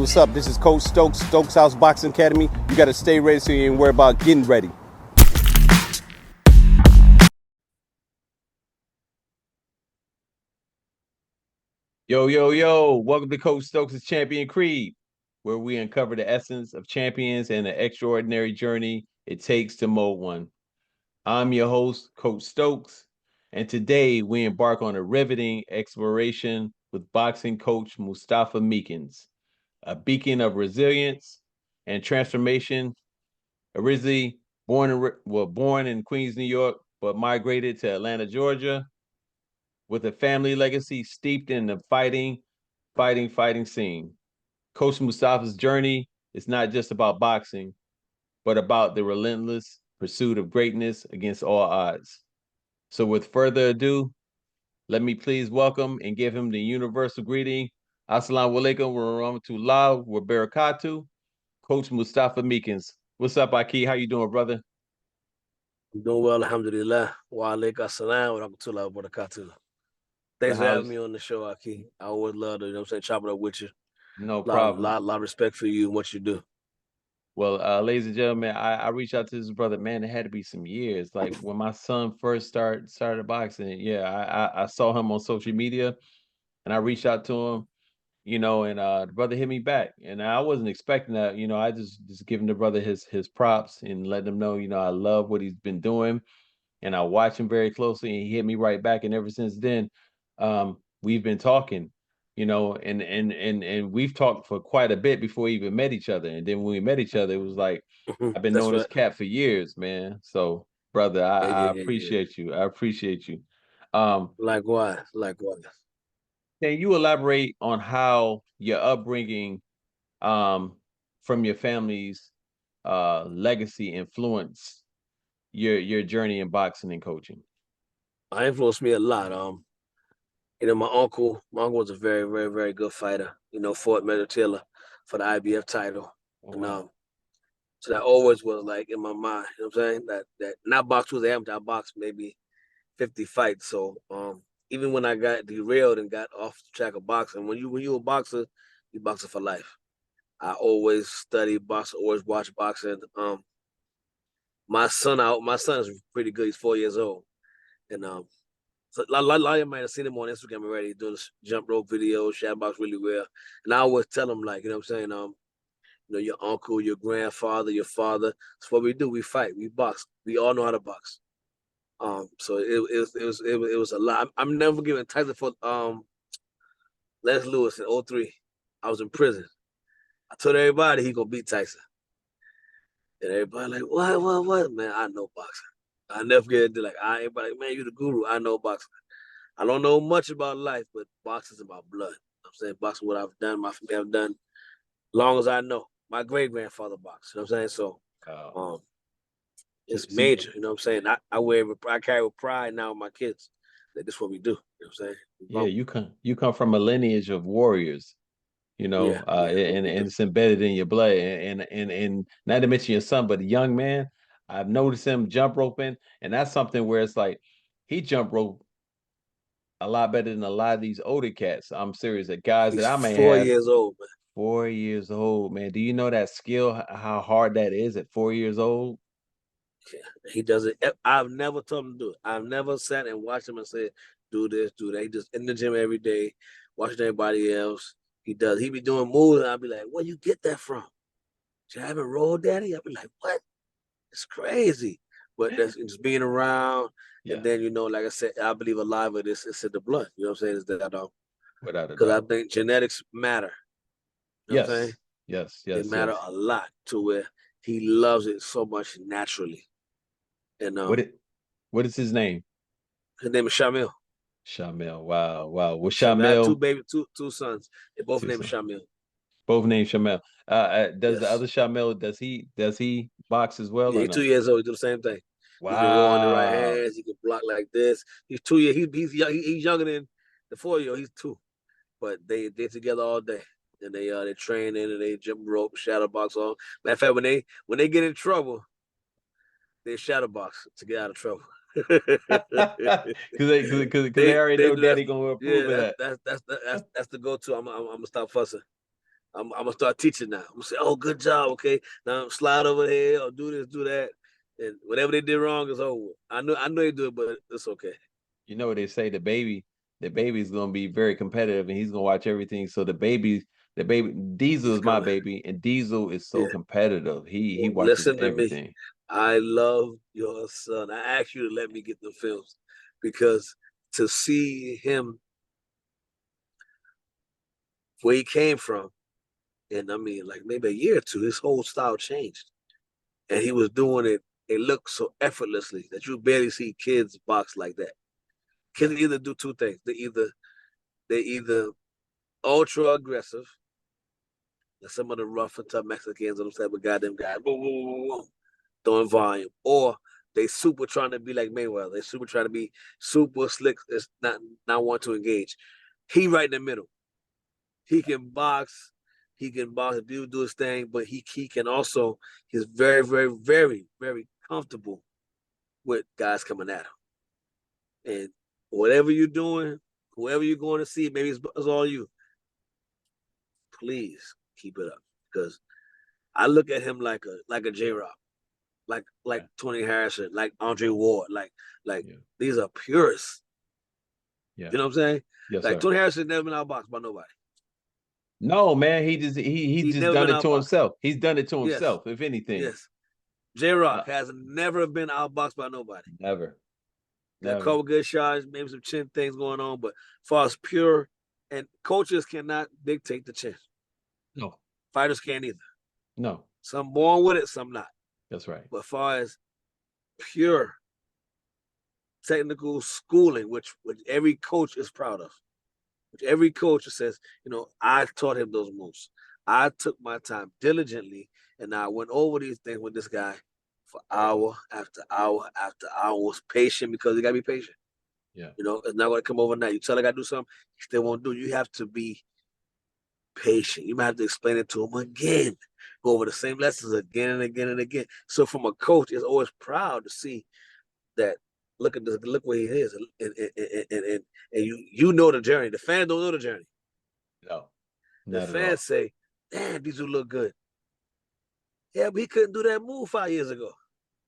what's up? This is Coach Stokes, Stokeshouse Boxing Academy. You got to stay ready so you ain't worry about getting ready. Yo, yo, yo, welcome to Coach Stokes Champions Creed, where we uncover the essence of champions and the extraordinary journey it takes to mold one. I'm your host, Coach Stokes, and today we embark on a riveting exploration with boxing coach Mustafah Meekins, a beacon of resilience and transformation. Originally born in Queens, New York, but migrated to Atlanta, Georgia, with a family legacy steeped in the fighting scene. Coach Mustafah's journey is not just about boxing, but about the relentless pursuit of greatness against all odds. So with further ado, let me please welcome and give him the universal greeting. Assalamu alaikum wa rahmatullah wa barakatuh. Coach Mustafah Meekins. What's up, Aki? How you doing, brother? I'm doing well, alhamdulillah. Wa alaikum assalam wa rahmatullah wa barakatuh. Thanks for having me on the show, Aki. I always love to, chop it up with you. No problem. Lot of respect for you and what you do. Well, ladies and gentlemen, I reached out to this brother. Man, it had to be some years. Like when my son first started boxing. Yeah, I saw him on social media, and I reached out to him. And the brother hit me back, and I wasn't expecting that. I just giving the brother his props and letting him know. I love what he's been doing, and I watch him very closely. And he hit me right back, and ever since then, we've been talking. And we've talked for quite a bit before we even met each other. And then when we met each other, it was like, I've been knowing this cat for years, man. So, brother, I appreciate you. I appreciate you. Likewise. Can you elaborate on how your upbringing from your family's legacy influenced your journey in boxing and coaching? It influenced me a lot. My uncle was a very, very, very good fighter. Fought Measure Taylor for the IBF title. Oh, wow. And so that always was like in my mind. You know what I'm saying? That not box was amateur, I boxed maybe 50 fights. So even when I got derailed and got off the track of boxing, when you a boxer, you boxer for life. I always study boxing, always watch boxing. My son is pretty good. He's 4 years old, and so a lot of you might have seen him on Instagram already doing this jump rope videos, shadow box really well. And I always tell him, like, what I'm saying, your uncle, your grandfather, your father. That's what we do. We fight. We box. We all know how to box. So it was a lot. I'm never forgetting Tyson for Les Lewis in 2003. I was in prison. I told everybody he gonna beat Tyson. And everybody like, what? Man, I know boxing. I never forget it. Like, everybody, man, you the guru. I know boxing. I don't know much about life, but boxing is about blood. I'm saying boxing, what I've done, my family have done, long as I know. My great grandfather boxed. You know what I'm saying? So, it's major. You know what I'm saying? I carry with pride now with my kids. That this is what we do. You know what I'm saying? Yeah, you come from a lineage of warriors. And it's embedded in your blood. And not to mention your son, but a young man, I've noticed him jump roping, and that's something where it's like he jump rope a lot better than a lot of these older cats. I'm serious. The guys that I may have. 4 years old, man. 4 years old, man. Do you know that skill? How hard that is at 4 years old? Yeah, he does it. I've never told him to do it. I've never sat and watched him and said, "Do this, do that." He just in the gym every day, watching everybody else. He does. He be doing moves, and I'll be like, "Where you get that from? You haven't rolled, daddy?" I'll be like, "What? It's crazy." But that's just being around, and then like I said, I believe a lot of it is in the blood. You know what I'm saying? Is that without a doubt. Because I think genetics matter. You know what I'm saying? Yes. They matter a lot to where he loves it so much naturally. And what is his name? His name is Shamil. Shamil. Wow. Well, Shamil. I Shamil. have two sons. They both named Shamil. Both named Shamil. Does the other Shamil, does he box as well? Yeah, he's 2 years old. He do the same thing. Wow. He can roll on the right hands. He can block like this. He's 2 years. He's young. He's younger than the 4-year-old. He's 2, but they're together all day. And they train in and they jump rope, shadow box on. Matter of fact, when they get in trouble, they shadow box to get out of trouble. Because they already know daddy gonna approve of that. That's the go-to. I'm gonna stop fussing. I'm gonna start teaching now. I'm gonna say, "Oh, good job. Okay, now slide over here or do this, do that, and whatever they did wrong is over." I know they do it, but it's okay. You know what they say, the baby's gonna be very competitive and he's gonna watch everything. So the baby Diesel He's is my coming. baby, and Diesel is so Yeah. competitive. He Well, watches listen to me. everything. I love your son. I asked you to let me get the films because to see him where he came from, and I mean, like maybe a year or two, his whole style changed, and he was doing it. It looked so effortlessly that you barely see kids box like that. Yeah. Kids either do two things. They either ultra aggressive, like some of the rough and tough Mexicans, them type of goddamn guys, boom, boom, boom, boom, throwing volume, or they super trying to be like Mayweather. They super trying to be super slick. It's not want to engage. He right in the middle. He can box. He can box. Do his thing, but he can also. He's very very very very comfortable with guys coming at him. And whatever you're doing, whoever you're going to see, maybe it's all you. Please keep it up because I look at him like a J Rock, like Yeah. Tony Harrison, like Andre Ward, like Yeah. these are purists. Yeah. You know what I'm saying? Yes, Like sir. Tony Harrison never been outboxed by nobody. No, man, he's He just never done been it to outboxed. himself. He's done it to Yes, himself, if anything. yes. J Rock Uh, has never been outboxed by nobody. never. Got a Never. couple good shots, maybe some chin things going on, but as far as pure, and coaches cannot dictate the chin. No. Fighters can't either. No. Some born with it, some not. That's right. But as far as pure technical schooling, which every coach is proud of, which every coach says, I taught him those moves. I took my time diligently, and I went over these things with this guy for hour after hour after hour. Was patient because you gotta be patient. Yeah. It's not gonna come overnight. You tell a guy to do something, he still won't do it. You have to be patient. You might have to explain it to him again, go over the same lessons again and again and again. So from a coach, is always proud to see that. Look at this. Look where he is, and you know the journey. The fans don't know the journey. No. The Not at fans all. say, "Damn, these will look good." Yeah, but he couldn't do that move 5 years ago.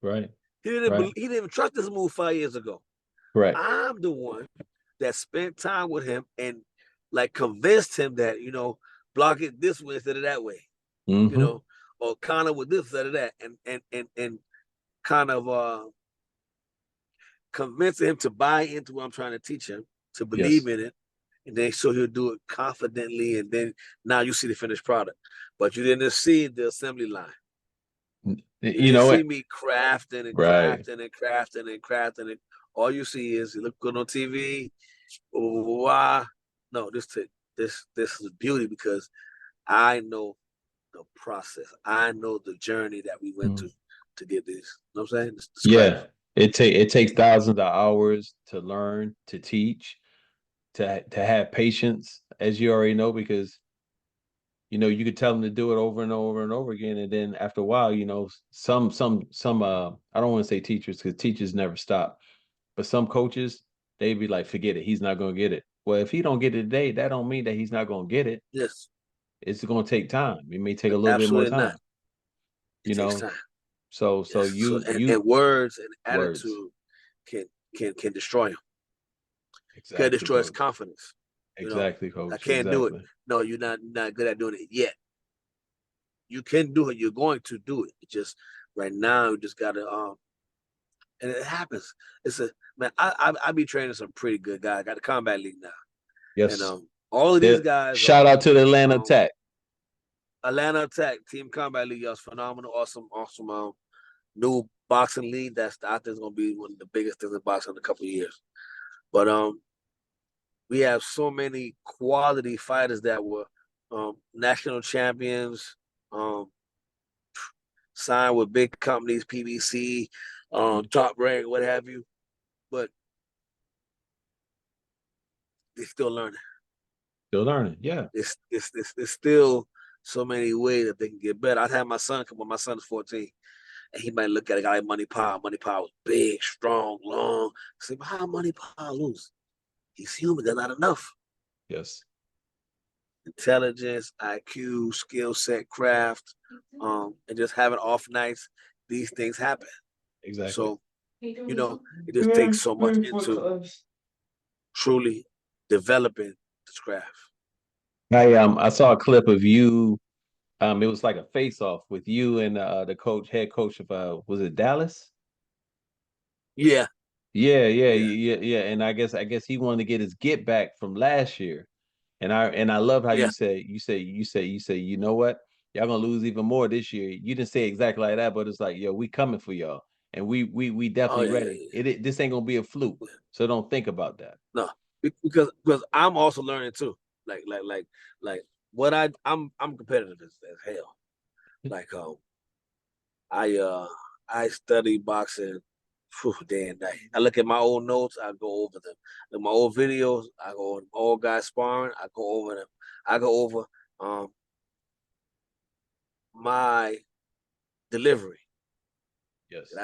Right. He didn't. Right. He didn't even trust this move 5 years ago. Correct. I'm the one that spent time with him and like convinced him that block it this way instead of that way. Mm-hmm. Or kind of with this instead of that, and kind of convincing him to buy into what I'm trying to teach him, to Yes. believe in it, and then so he'll do it confidently, and then now you see the finished product. But you didn't see the assembly line. You You didn't know see what? me crafting and Right. crafting and crafting and crafting it. All you see is it look good on TV. Why? No, this is beauty because I know the process. I know the journey that we went Mm. to get this. You know what I'm saying? The scratch. Yeah. It takes thousands of hours to learn, to teach, to have patience, as you already know, because you could tell them to do it over and over and over again, and then after a while, some I don't want to say teachers because teachers never stop, but some coaches they'd be like, forget it, he's not gonna get it. Well, if he don't get it today, that don't mean that he's not gonna get it. Yes, It's gonna take time. It may take a little bit more absolutely not. time, It you takes know. time. So Yes. So you and words and words. attitude can destroy him. Can Exactly, destroy his coach. confidence. Exactly, I coach. can't do it. Exactly. No, you're not good at doing it yet. You can do it. You're going to do it. It just right now you just gotta and it happens. It's a man. I be training some pretty good guys. I got the combat league now, and Yes. all of these guys Shout are out to the Atlanta Attack. Atlanta Attack Team Combat League. Y'all's phenomenal, awesome, new boxing league. I think is gonna be one of the biggest things in boxing in a couple of years. But we have so many quality fighters that were national champions, um, signed with big companies, PBC, Top Rank, what have you. But they're still learning. Still learning. Yeah. It's still so many ways that they can get better. I had my son come on. My son is 14, and he might look at a guy like Money Power. Money Power was big, strong, long. I say, how Money Power lose? He's human. They're not enough. Yes. intelligence, IQ, skill set, craft, and just having off nights, these things happen. Exactly. So, it just takes so much into truly developing this craft. I saw a clip of you. It was like a face off with you and the head coach of was it Dallas? Yeah. Yeah. And I guess he wanted to get his get back from last year. And I love how Yeah. you know what? Y'all gonna lose even more this year. You didn't say exactly like that, but it's like, yo, we coming for y'all. And we Oh definitely yeah, ready. yeah, This ain't gonna be a fluke. yeah. So don't think about that. No, because I'm also learning too. Like what I'm competitive as hell. Like I study boxing day and night. I look at my old notes, I go over them. Look my old videos, I go over old guys sparring, I go over them. I go over my delivery. Yes. Did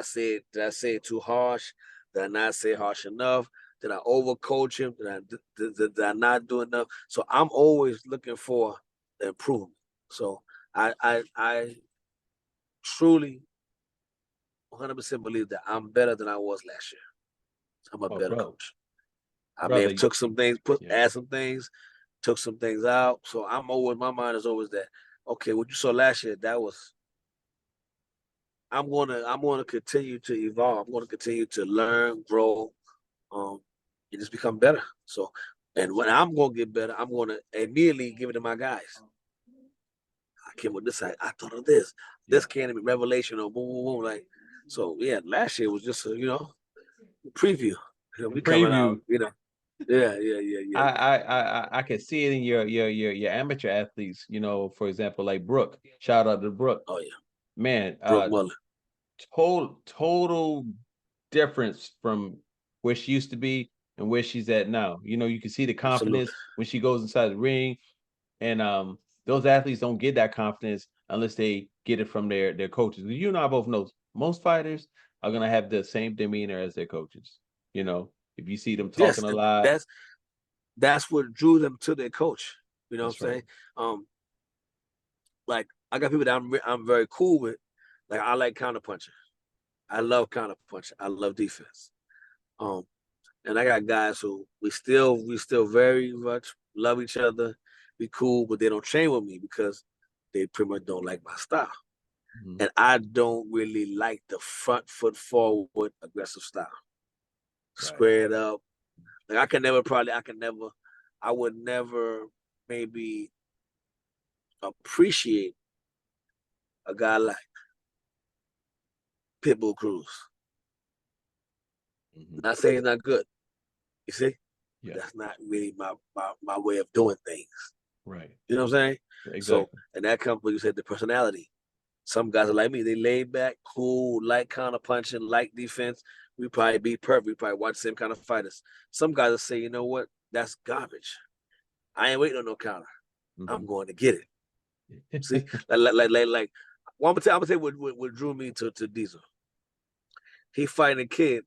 I say it too harsh? Did I not say harsh enough? Did I overcoach him? Did I not do enough? So I'm always looking for the improvement. So I truly 100% believe that I'm better than I was last year. I'm a Oh, better bro, coach. I may have brother. took some things, Yeah. add some things, took some things out. So my mind is always that, okay, what you saw last year, that was I'm gonna continue to evolve. I'm gonna continue to learn, grow, and just become better. So, and when I'm gonna get better, I'm gonna immediately give it to my guys. I came with this. I thought of this. This came to me revelation or boom, boom, boom. Like, so yeah. Last year was just a preview. A We coming out. preview. Yeah. I can see it in your amateur athletes. For example, like Brooke. Shout out to Brooke. Oh yeah. Man, Brooke Muller. total difference from where she used to be and where she's at now. You can see the Absolutely. confidence when she goes inside the ring, and those athletes don't get that confidence unless they get it from their coaches. You and I both know most fighters are gonna have the same demeanor as their coaches. If you see them Yes, talking a and lot, that's what drew them to their coach. You know what that's I'm right. saying? Like I got people that I'm very cool with. Like I like counterpunching. I love counterpunching. I love defense. Um, and I got guys who we still very much love each other, be cool, but they don't train with me because they pretty much don't like my style. Mhm. And I don't really like the front foot forward aggressive style. Right. Squared up. Like I would never maybe appreciate a guy like Pitbull Cruz. Mhm. Not saying he's not good, you see, but Yeah. that's not really my way of doing things. Right. You know what I'm saying? So, Exactly. and that comes when you said the personality. Some guys are like me, they laid back, cool, like counter punching, like defense. We probably be perfect. We probably watch the same kind of fighters. Some guys will say, you know what? That's garbage. I ain't waiting on no counter. I'm Mhm. going to get it. See, like. Well, I'm gonna tell you what drew me to Diesel. He fighting a kid.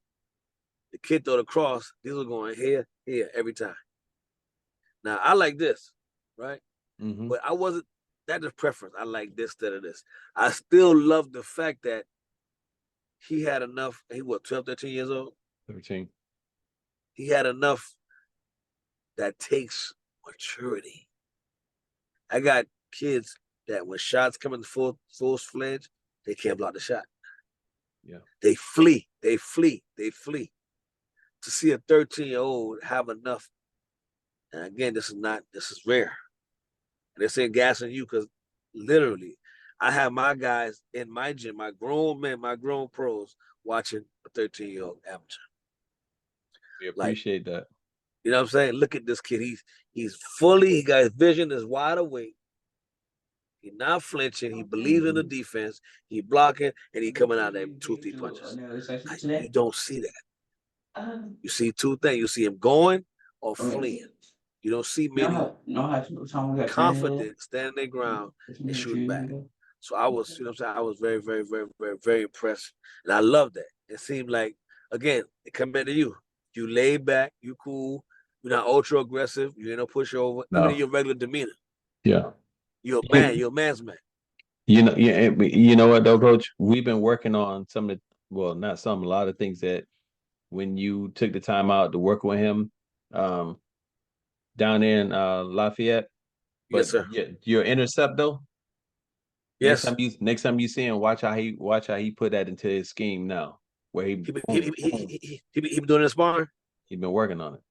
The kid throw the cross. Diesel going here every time. Now I like this, right? Mhm. But I wasn't. That's just preference. I like this instead of this. I still love the fact that he had enough. He was 12, 13 years old. 13. He had enough that takes maturity. I got kids that when shots come in full fledged, they can't block the shot. Yeah. They flee. They flee. They flee. To see a 13-year-old have enough, and again, this is rare. And they're saying gas on you because literally, I have my guys in my gym, my grown men, my grown pros watching a 13-year-old amateur. We Like, appreciate that. you know what I'm saying? Look at this kid. He got his vision is wide awake. He's not flinching. He believes in the defense. He blocking and he coming out there 2-3 punches. Like, you don't see that. You see two things. You see him going or fleeing. You don't see many confident standing their ground and shooting back. So I was, you know what I'm saying? I was very, very, very, very, very impressed. And I love that. It seemed like, again, it come back to you. You lay back, you cool, you're not ultra aggressive, you ain't no pushover, even in No. your regular demeanor. Yeah. You're a man. You're a man's man. You know what though, Coach? We've been working on some of the, well, not some, a lot of things that when you took the time out to work with him, um, down there in Lafayette. Yes, But sir. yeah, your intercept though. Yes. Next time you see him, watch how he put that into his scheme now, where he He been, boom, boom, he been doing this sparring. he been working on it.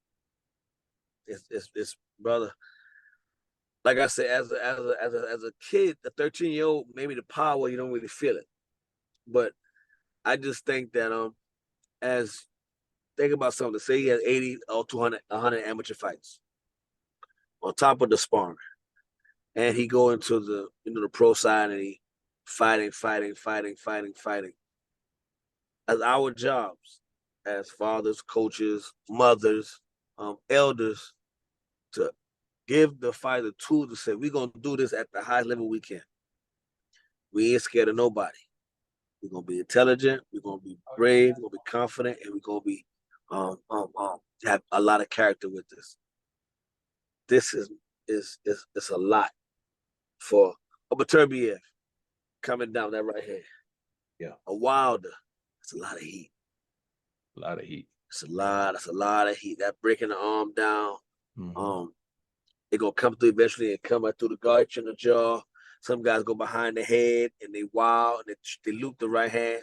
It's brother. Like I said, as a kid, a 13-year-old, maybe the power you don't really feel it. But I just think that as think about something. Say he has 80 or 200, 100 amateur fights on top of the sparring, and he go into the pro side and he fighting. As our jobs as fathers, coaches, mothers, elders, to give the fighter tools to say we're gonna do this at the highest level we can. We ain't scared of nobody. We're gonna be intelligent. We're gonna be brave. We're gonna be confident, and we're gonna be have a lot of character with this. This is a lot for a Baturbiev coming down that right hand. Yeah, a Wilder. It's a lot of heat. a lot of heat. It's a lot. It's a lot of heat. That breaking the arm down. Mm-hmm. They gonna come through eventually and come out through the arch and the jaw. Some guys go behind the head and they wild and they loop the right hand.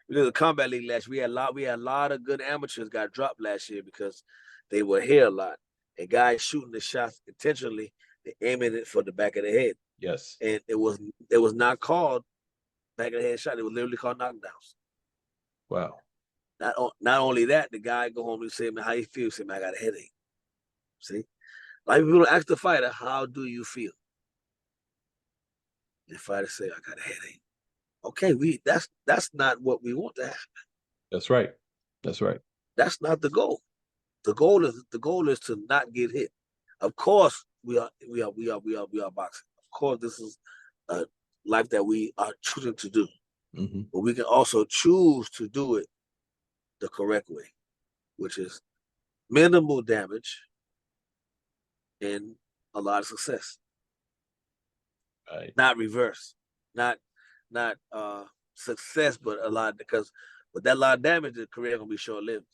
Because the combat league last year, we had a lot of good amateurs got dropped last year because they were here a lot. And guys shooting the shots intentionally, they aiming it for the back of the head. Yes. And it was not called back of the head shot. It was literally called knockdowns. Wow. Not only that, the guy go home and say, man, how you feel? Say, man, I got a headache. See? Like people ask the fighter, how do you feel? The fighter say, I got a headache. Okay, that's not what we want to happen. That's right. That's right. That's not the goal. The goal is to not get hit. Of course, we are boxing. Of course, this is a life that we are choosing to do. Mm-hmm. But we can also choose to do it the correct way, which is minimal damage and a lot of success. Right. Not reverse. Not success, but a lot, because with that lot of damage, the career gonna be short lived.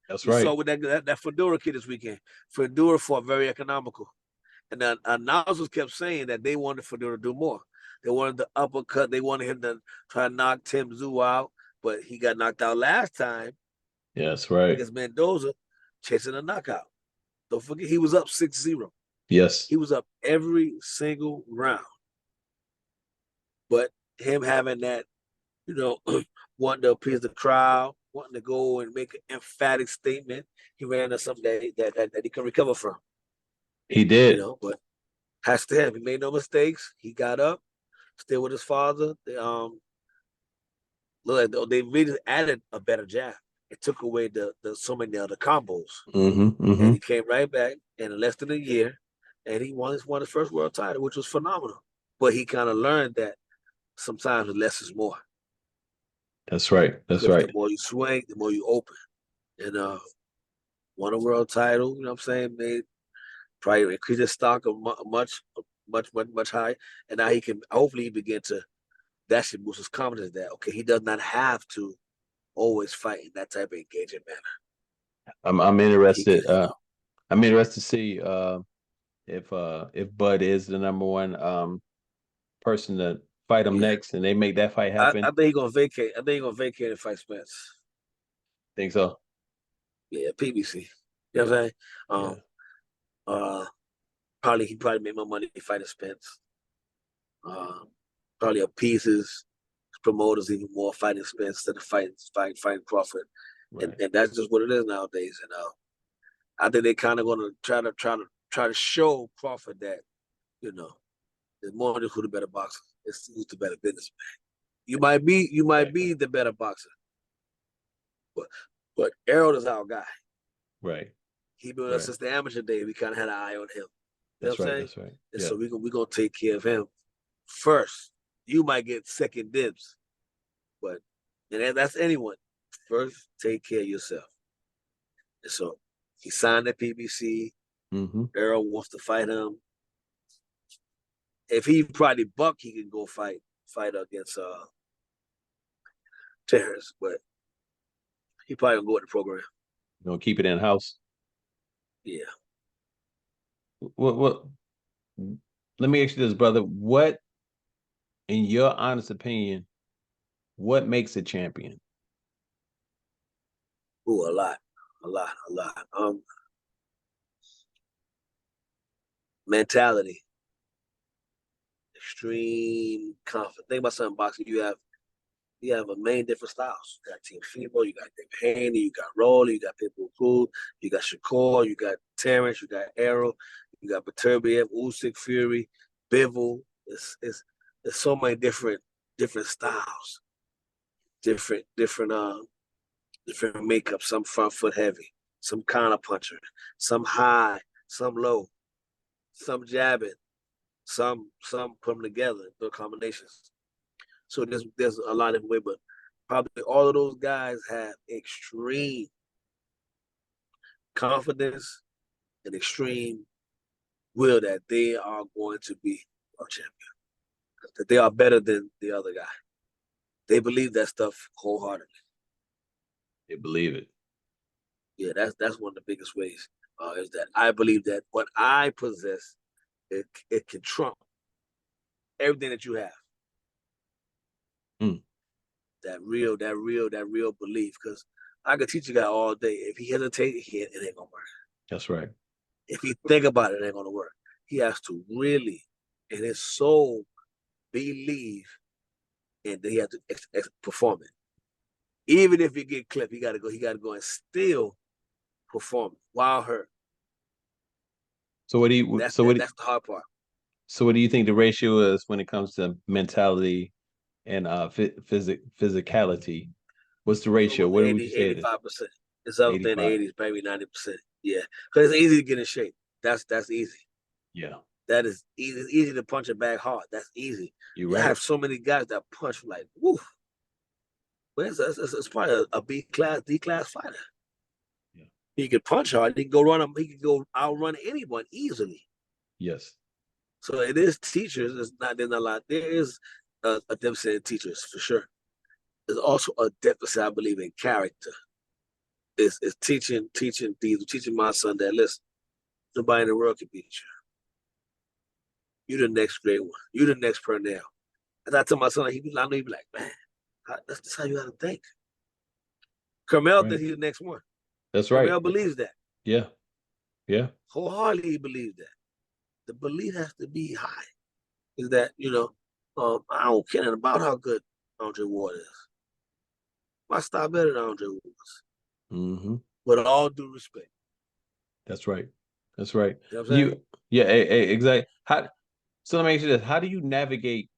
That's You right. saw with that Fedora kid this weekend. Fedora fought very economical. And the announcers kept saying that they wanted Fedora to do more. They wanted the uppercut. They wanted him to try to knock Tim Tszyu out, but he got knocked out last time. Yeah, that's right. Against Mendoza, chasing a knockout. Don't forget, he was up 6-0. Yes. He was up every single round. But him having that, wanting to appease the crowd, wanting to go and make an emphatic statement, he ran into something that he can recover from. He did. But has to have. He made no mistakes. He got up, still with his father. They look like they really added a better jab. It took away the so many of the combos. Mm-hmm. Mm-hmm. And he came right back in less than a year, and he won his first world title, which was phenomenal. But he kind of learned that sometimes less is more. That's right. That's because right. the more you swing, the more you open. And won a world title, you know what I'm saying? Made probably increase his stock of much higher. And now he can hopefully begin to, that should boost his confidence that okay, he does not have to always fight in that type of engaging manner. I'm interested. Can, I'm interested to see if Bud is the number one person to fight him next, and they make that fight happen. I think he's gonna vacate. I think he's gonna vacate and fight Spence. Think so? Yeah, PBC. You know what I'm saying? He probably made more money fighting Spence. Probably appeases promoters even more fighting Spence instead of fighting Crawford. Right. And that's just what it is nowadays. And I think they're kind of gonna try to show Crawford that, there's more than who the better boxer. It's who's the better businessman. You might be the better boxer. But Errol is our guy. Right. He been with us since the amateur day. We kind of had an eye on him. That's right. That's right. And so we're gonna take care of him first. You might get second dibs, but that's anyone. First, take care of yourself. And so he signed at PBC. Mm-hmm. Errol wants to fight him. If he probably buck, he can go fight against Terrence, but he probably gonna go with the program. You know, keep it in house. Yeah. What? Let me ask you this, brother. What, in your honest opinion, what makes a champion? Ooh, a lot. Mentality, extreme confidence. Think about something boxing. You have a million different styles. You got Team Febo, you got David Haney, you got Rolly, you got Pitbull Cool, you got Shakur, you got Terrence, you got Arrow, you got Beterbiev, Usyk, Fury, Bivol. It's so many different styles, different makeup. Some front foot heavy, some counter puncher, some high, some low, some jabbing, some put them together, the combinations. So there's a lot of way, but probably all of those guys have extreme confidence and extreme will that they are going to be a champion. That they are better than the other guy. They believe that stuff wholeheartedly. They believe it. Yeah, that's one of the biggest ways. Is that I believe that what I possess, it can trump everything that you have. Mm. That real belief. Because I could teach a guy all day. If he hesitates, it ain't gonna work. That's right. If he think about it, it ain't gonna work. He has to really, in his soul, believe, and then he has to perform it. Even if he get clipped, he gotta go and still perform it while hurt. So what do you? That's the hard part. So what do you think the ratio is when it comes to mentality and physicality? What's the ratio? What would you say it is? 85%. It's up there in the 85. 80s, maybe 90%. Yeah, because it's easy to get in shape. That's easy. Yeah, That is easy. It's easy to punch a bag hard. That's easy. you're You right. have so many guys that punch like woof. Well, it's probably a B class, D class fighter. Yeah. He could punch hard. He could go run him. He could go outrun anyone easily. Yes. So it is teachers. It's not there's not a lot. There is a deficit in teachers for sure. There's also a deficit, I believe, in character. It's teaching my son that listen, nobody in the world can beat you. You're the next great one. You're the next Pernell. As I tell my son, I know he'd be like, man, that's how you got to think. Carmel Right. thinks he's the next one. That's right. Carmel believes that. Yeah. Yeah. Wholeheartedly he believes that. The belief has to be high. Is that, I don't care about how good Andre Ward is. My style better than Andre Ward's. Mm-hmm. With all due respect. That's right. That's right. You know what I'm saying? Yeah, exactly. So let me ask you this. How do you navigate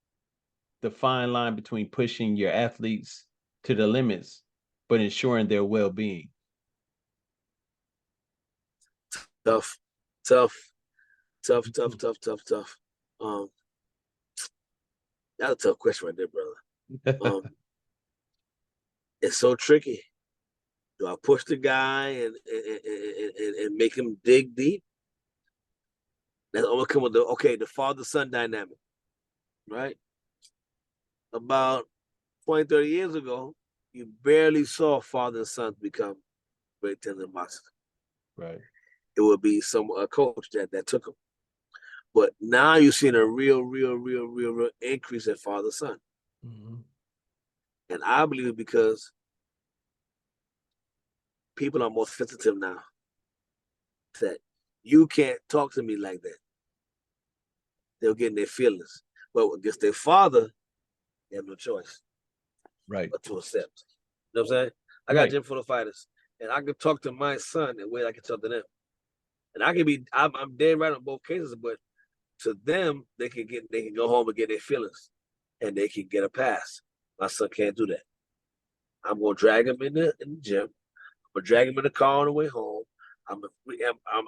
the fine line between pushing your athletes to the limits, but ensuring their well-being? Tough. That's a tough question right there, brother. It's so tricky. Do I push the guy and make him dig deep? That's almost come with the father-son dynamic, right? About 20, 30 years ago, you barely saw father and son become great tennis boxers. Right. It would be a coach that took them. But now you're seeing a real increase in father-son. Mm-hmm. And I believe it because people are more sensitive now. That you can't talk to me like that. They'll get in their feelings. But against their father, they have no choice. Right. But to accept. You know what I'm saying? I got gym full of fighters. And I can talk to my son the way I can talk to them. And I'm dead right on both cases, but to them, they can go home and get their feelings. And they can get a pass. My son can't do that. I'm gonna drag him in the gym. I'm gonna drag him in the car on the way home. I'm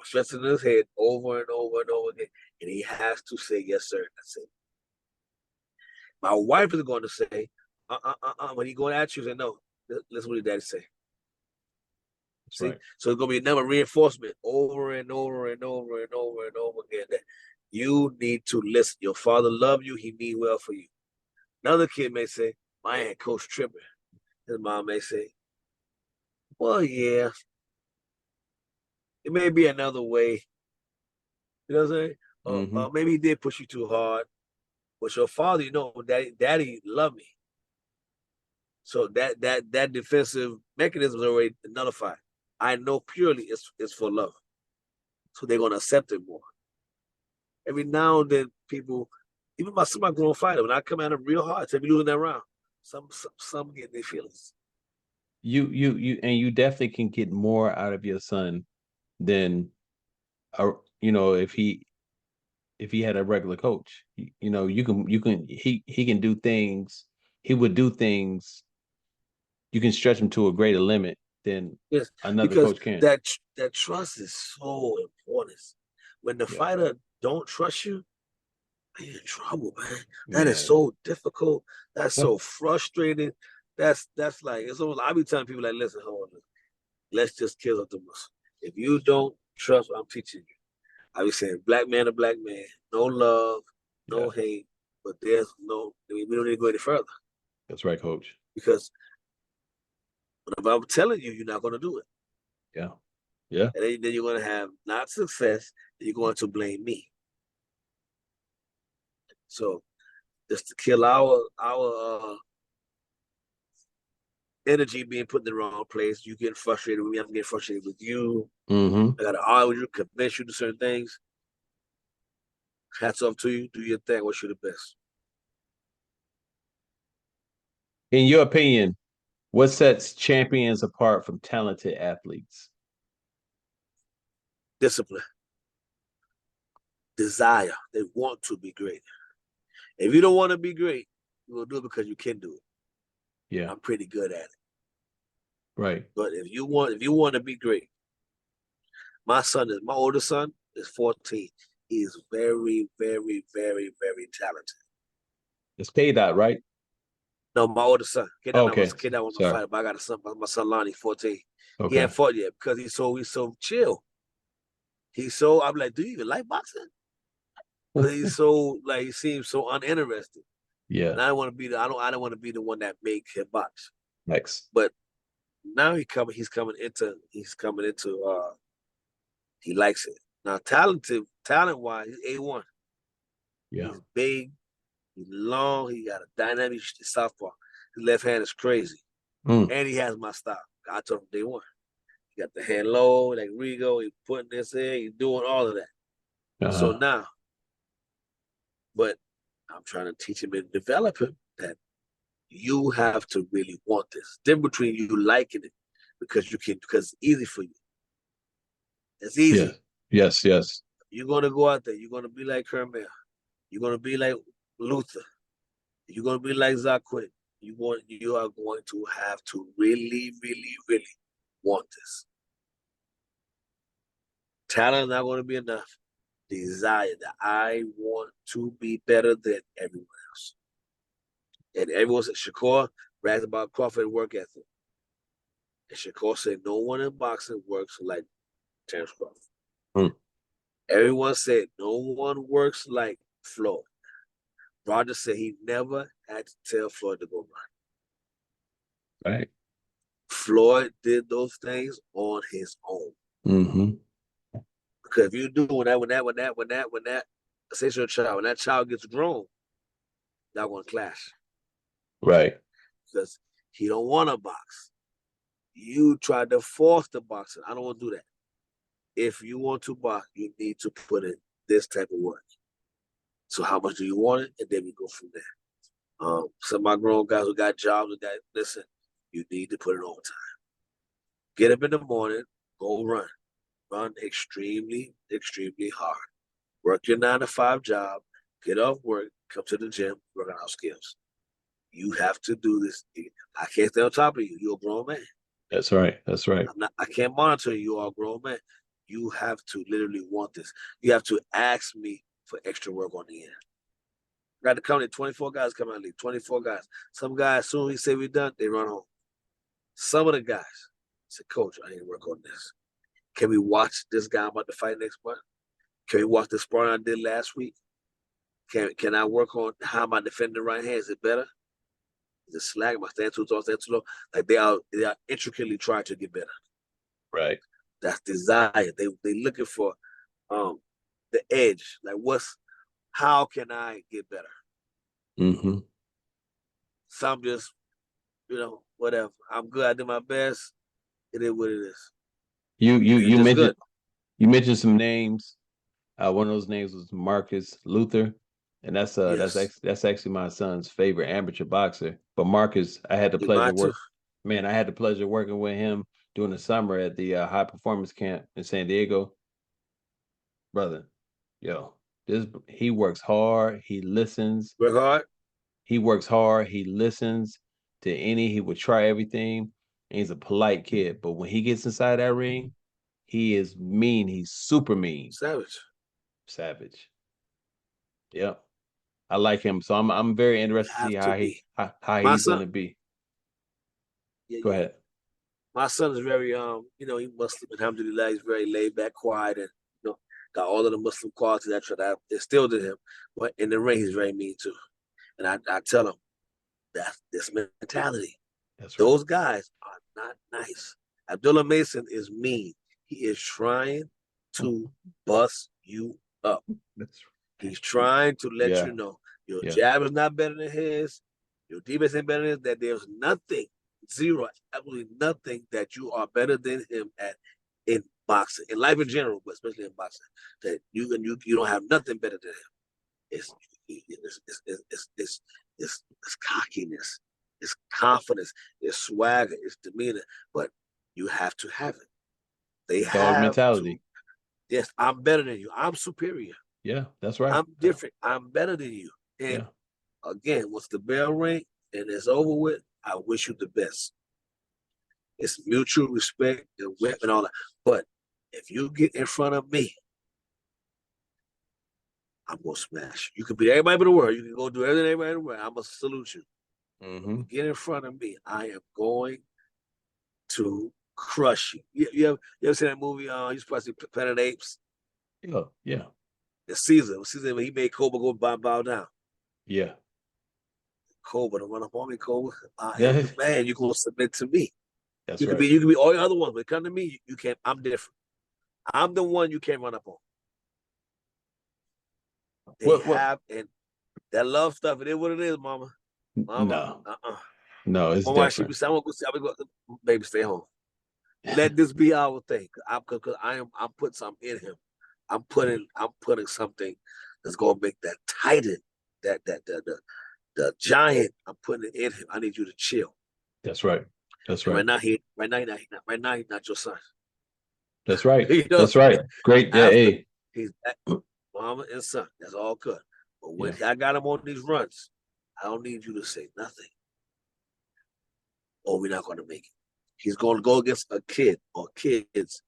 stressing his head over and over and over again, and he has to say yes, sir. That's it. My wife is going to say, when he going at you, say no. Listen what your daddy say. That's See, right. so it's gonna be another reinforcement over and over and over and over and over again. That You need to listen. Your father love you. He mean well for you. Another kid may say, man, coach tripping. His mom may say, well, yeah, it may be another way. You know what I'm saying? Mm-hmm. Maybe he did push you too hard. But your father, you know, daddy love me. So that defensive mechanism is already nullified. I know purely it's for love. So they're gonna accept it more. Every now and then people, even my some of my grown fighter, when I come at them real hard, they be losing that round. Some get their feelings. You definitely can get more out of your son than if he had a regular coach. He can do things. He would do things. You can stretch him to a greater limit than Yes, another because coach can. that trust is so important. When the Yeah, fighter don't trust you, you're in trouble, man. That is man. so difficult. That's so frustrating. That's like it's almost. I be telling people like, listen, hold on, let's just kill the muscle. If you don't trust what I'm teaching you, I be saying black man to black man, no love, Yeah, no hate, but there's no. I mean, we don't need to go any further that's right, coach. because if I'm telling you, you're not going to do it. Yeah, yeah. And then you're going to have not success, and you're going to blame me. So just to kill our energy being put in the wrong place, you getting frustrated with me, I'm getting frustrated with you. Mm-hmm. I got to argue with you, convince you to certain things. Hats off to you. Do your thing. Wish you the best. In your opinion, what sets champions apart from talented athletes? Discipline, desire. They want to be great. If you don't want to be great, you're going to do it because you can do it. Yeah, I'm pretty good at it. right. But if you want to be great, my oldest son is 14. He is very, very, very, very talented. It's K-Dot, right? No, my oldest son. Oh, okay. Kid that was my Sorry. fighter, but I got a son, my son Lonnie, 14. He Okay. hadn't fought yet because he's so chill. I'm like, do you even like boxing? Because he's so like he seems so uninterested. Yeah. And I don't want to be I don't want to be the one that make him box. Next. But now he's coming into he likes it. Now talent wise, he's A1. Yeah. He's big, he's long, he got a dynamic southpaw. His left hand is crazy. Mm. And he has my style. I told him day one. He got the hand low, like Rigo, he putting this in, he's doing all of that. So Uh-huh. now, but I'm trying to teach him and develop him that you have to really want this. Difference between you liking it because it's easy for you. It's Yeah. easy. Yes, yes. You're gonna go out there, you're gonna be like Kermel, you're gonna be like Luther, you're gonna be like Zaquin. You are going to have to really, really, really want this. Talent is not going to be enough. Desire that I want to be better than everyone else. And everyone said Shakur brags about Crawford work ethic. And Shakur said no one in boxing works like Terence Crawford. Mm. Everyone said no one works like Floyd. Roger said he never had to tell Floyd to go run. Right. Floyd did those things on his own. Mm-hmm. Because if you do when that say to a child, when that child gets grown, y'all gonna clash. Right. Because he don't want to box. You try to force the boxing. I don't want to do that. If you want to box, you need to put in this type of work. So how much do you want it? And then we go from there. Some of my grown guys who got jobs with that, listen, you need to put it overtime. Get up in the morning, go run. Run extremely, extremely hard. Work your 9 to 5 job, get off work, come to the gym, work on our skills. You have to do this. I can't stay on top of you. You're a grown man. That's right. That's right. I can't monitor you. You are a grown man. You have to literally want this. You have to ask me for extra work on the end. Got to come in 24 guys come out of the league. 24 guys. Some guys, as soon as we say we're done, they run home. Some of the guys say, Coach, I need to work on this. Can we watch this guy I'm about to fight next month? Can we watch the sparring I did last week? Can I work on how am I defending the right hand? Is it better? Is it slack? Am I stand too tall, stand too low? Like they are intricately trying to get better. Right. That's desire. They looking for the edge. Like how can I get better? Mm-hmm. Some just, whatever. I'm good. I did my best. It is what it is. You Just mentioned good. you mentioned some names. One of those names was Marcus Luther, and Yes. that's actually my son's favorite amateur boxer. But Marcus, I had the He pleasure mine too. I had the pleasure working with him during the summer at the high performance camp in San Diego. Brother, yo, this he works hard. He listens. Work hard. He works hard. He listens to any. He would try everything. And he's a polite kid, but when he gets inside that ring, he is mean. He's super mean, Savage. savage. Yep. I like him, so I'm very You interested to see have to be. how My he's son. gonna be. Yeah, Go yeah. ahead. My son is very he Muslim, alhamdulillah, he's very laid back, quiet, and got all of the Muslim qualities that I instilled in him. But in the ring, he's very mean too. And I tell him that's this mentality. That's right. Those guys are not nice. Abdullah Mason is mean. He is trying to bust you up. That's He's trying to let yeah, you know your yeah. jab is not better than his, your defense ain't better than his, that there's nothing, zero, absolutely nothing that you are better than him at in boxing, in life in general, but especially in boxing, that you don't have nothing better than him. It's cockiness, it's confidence, it's swagger, it's demeanor, but you have to have it. They Dog have to. mentality. Yes, I'm better than you. I'm superior. Yeah, that's right. I'm different. I'm better than you. And Yeah, again, once the bell ring and it's over with, I wish you the best. It's mutual respect and whip and all that. But if you get in front of me, I'm gonna smash. You can beat everybody in the world. You can go do everything everybody in the world. I'm gonna salute you. mm-hmm. Get in front of me. I am going to crush you. You ever seen that movie? You supposed to see Planet of the Apes. Yeah, yeah, It's Caesar. Caesar when he made Cobra go bow down. yeah. Cobra, don't run up on me, Cobra. I am Yeah, the man. You're gonna submit to me. that's You can right. be all the other ones, but come to me, you can't. I'm different. I'm the one you can't run up on. They What? have and that love stuff. It is what it is, mama. Mama, No, no, it's Mama, I should be different. saying, I'm gonna go see. I'm gonna go, baby, stay home. Let this be our thing. I'm putting something in him. I'm putting something that's gonna make that titan, the giant. I'm putting it in him. I need you to chill. That's right. That's And right. right now he's not your son. That's right. You know what That's I'm saying? right. Great. Yeah, After hey. he's mama and son. That's all good. But when Yeah, I got him on these runs, I don't need you to say nothing. Or we're not going to make it. He's going to go against a kid or kids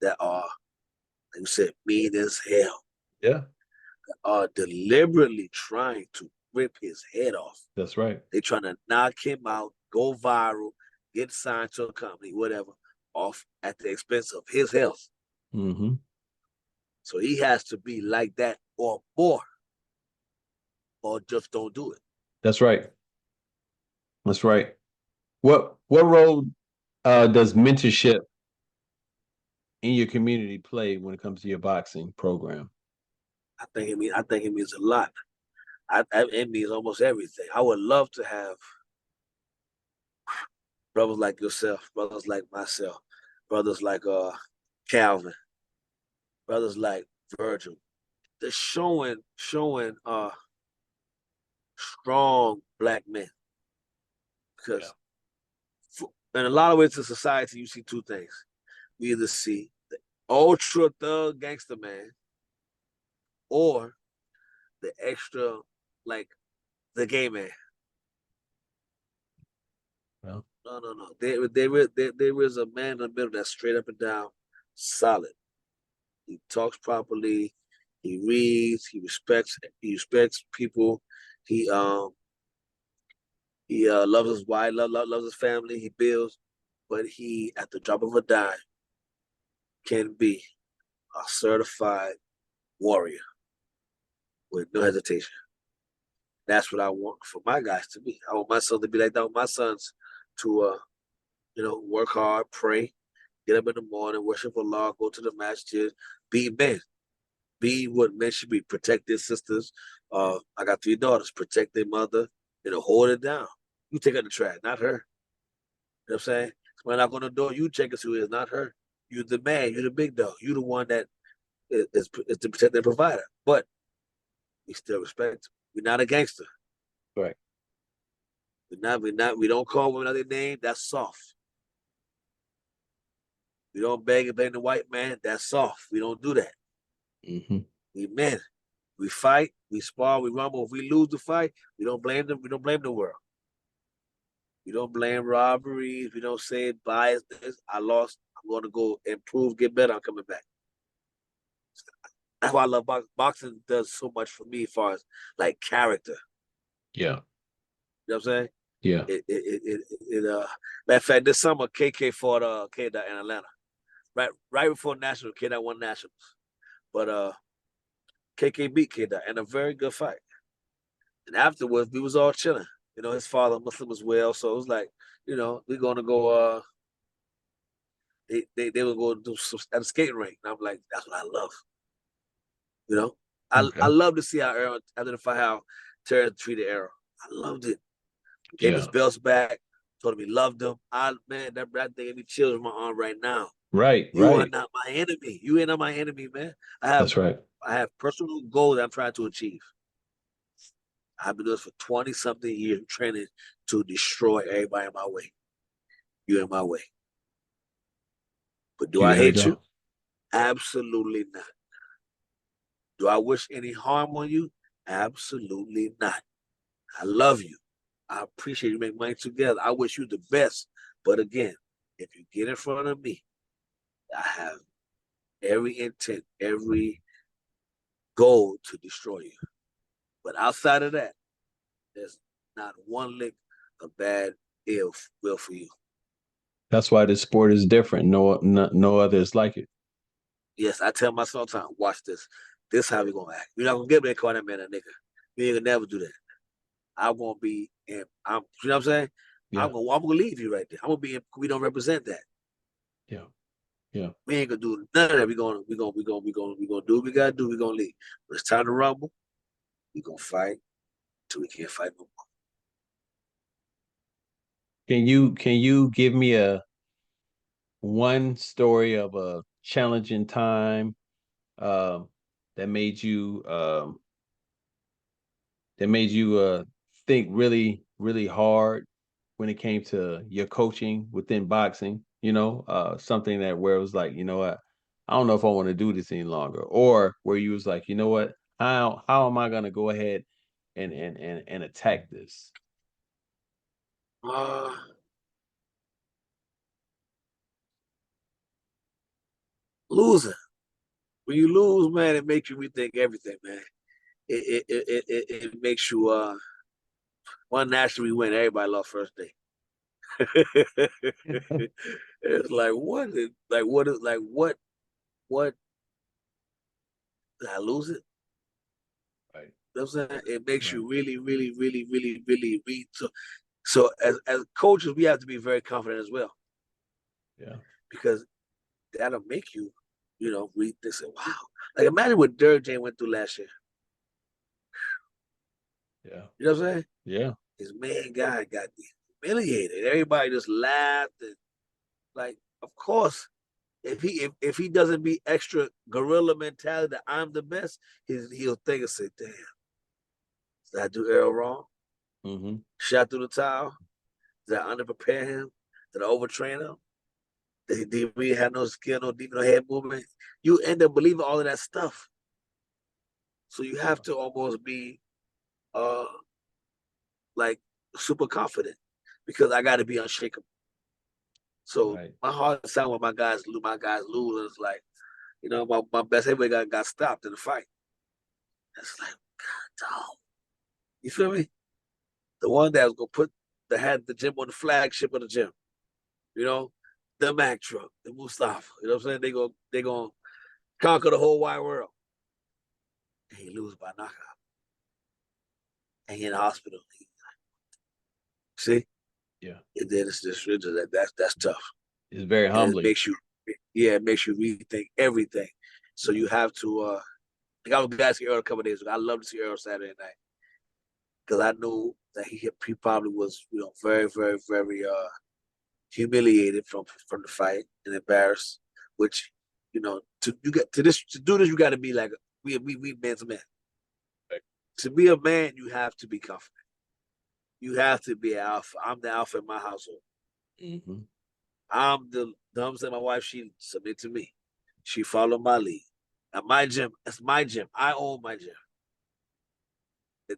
that are, like you said, mean as hell, yeah. are deliberately trying to rip his head off. That's right. They're trying to knock him out, go viral, get signed to a company, whatever, off at the expense of his health. Mm-hmm. So he has to be like that or more, or just don't do it. That's right. That's right. What role does mentorship in your community play when it comes to your boxing program? I think it means a lot. It means almost everything. I would love to have brothers like yourself, brothers like myself, brothers like Calvin, brothers like Virgil. They're showing strong black men. Yeah. Because in a lot of ways in society, you see two things. You either see the ultra thug gangster man or the extra, like the gay man. Well, No. There is a man in the middle that's straight up and down, solid. He talks properly. He reads. He respects people. He loves his wife. Loves his family. He builds, but he at the drop of a dime can be a certified warrior with no hesitation. That's what I want for my guys to be. I want my son to be like that. I want my sons to, work hard, pray, get up in the morning, worship Allah, go to the masjid, be men. Be what men should be. Protect their sisters. I got 3 daughters. Protect their mother. Hold it down. You take out the trash, not her. You know what I'm saying? When I knock on the door, you check us who is, not her. You're the man. You're the big dog. You're the one that is to protect their provider. But we still respect them. We're not a gangster. Right. We don't call women other name. That's soft. We don't beg and blame the white man. That's soft. We don't do that. Mm-hmm. We men. We fight. We spar. We rumble. If we lose the fight, we don't blame them. We don't blame the world. We don't blame robberies. We don't say bias. I lost. I'm going to go improve, get better. I'm coming back. That's why I love boxing. Boxing does so much for me as far as like character. Yeah. You know what I'm saying? Yeah. Matter of fact, this summer KK fought K-Dot in Atlanta. Right before National, K-Dot won Nationals. But KK beat K-Dot in a very good fight. And afterwards, we was all chilling. His father Muslim as well, so it was like, we're gonna go. They were going to do some at a skating rink, and I'm like, that's what I love. I love to see how Errol identify how Terrence treated Errol. I loved it. Gave his belts back, told him he loved him. Man, that thing gave me chills in my arm right now. Right. You are not my enemy. You ain't not my enemy, man. That's right. I have personal goals that I'm trying to achieve. I've been doing this for 20-something years, training to destroy everybody in my way. You in my way. But do I hate you? Absolutely not. Do I wish any harm on you? Absolutely not. I love you. I appreciate you make money together. I wish you the best. But again, if you get in front of me, I have every intent, every goal to destroy you. But outside of that, there's not one lick of bad ill will for you. That's why this sport is different. No other is like it. Yes, I tell myself all the time, watch this. This is how we gonna act. You're not gonna get me to call that man a nigga. We ain't gonna never do that. I'm gonna be you know what I'm saying? Yeah. I'm gonna leave you right there. I'm gonna be we don't represent that. Yeah. Yeah. We ain't gonna do none of that. We gonna do what we gotta do. We gonna leave. When it's time to rumble, we gonna fight till we can't fight no more. Can you give me one story of a challenging time uh, that made you think really, really hard when it came to your coaching within boxing? Something that where it was like, you know what, I don't know if I want to do this any longer, or where you was like, you know what, how am I gonna go ahead and attack this? Losing. When you lose, man, it makes you rethink everything, man. It makes you one national we win, everybody lost first day. It's like what did I lose it? Right. You know what I'm saying? It makes you really, really, really, really, really read. So as coaches, we have to be very confident as well. Yeah. Because that'll make you, read this and wow. Like imagine what Derrick James went through last year. Yeah. You know what I'm saying? Yeah. His main guy got humiliated. Everybody just laughed and like, of course, if he doesn't be extra gorilla mentality that I'm the best, he'll think and say, damn, did I do Errol wrong? Mm-hmm. Shot through the towel? Did I underprepare him? Did I overtrain him? Did he really have no skill, no deep, no head movement? You end up believing all of that stuff. So you have to almost be like super confident because I got to be unshakable. So my heart sound when my guys lose, and it's like, my best heavyweight got stopped in the fight. It's like, God, dog. You feel me? The one that was gonna had the gym on the flagship of the gym. The Mack truck, the Mustafah. You know what I'm saying? They gonna conquer the whole wide world. and he lose by knockout. And he in the hospital. See? Yeah. And then that's tough. It's very And humbling. it makes you rethink everything. So you have to like I was glad to see Earl a couple of days ago. I love to see Earl Saturday night. Because I knew that he probably was, very, very, very humiliated from the fight and embarrassed. Which, to do this, you got to be like we man's men. Right. To be a man, you have to be confident. You have to be an alpha. I'm the alpha in my household. Mm-hmm. I'm saying my wife, she submit to me. She followed my lead. At my gym, it's my gym. I own my gym.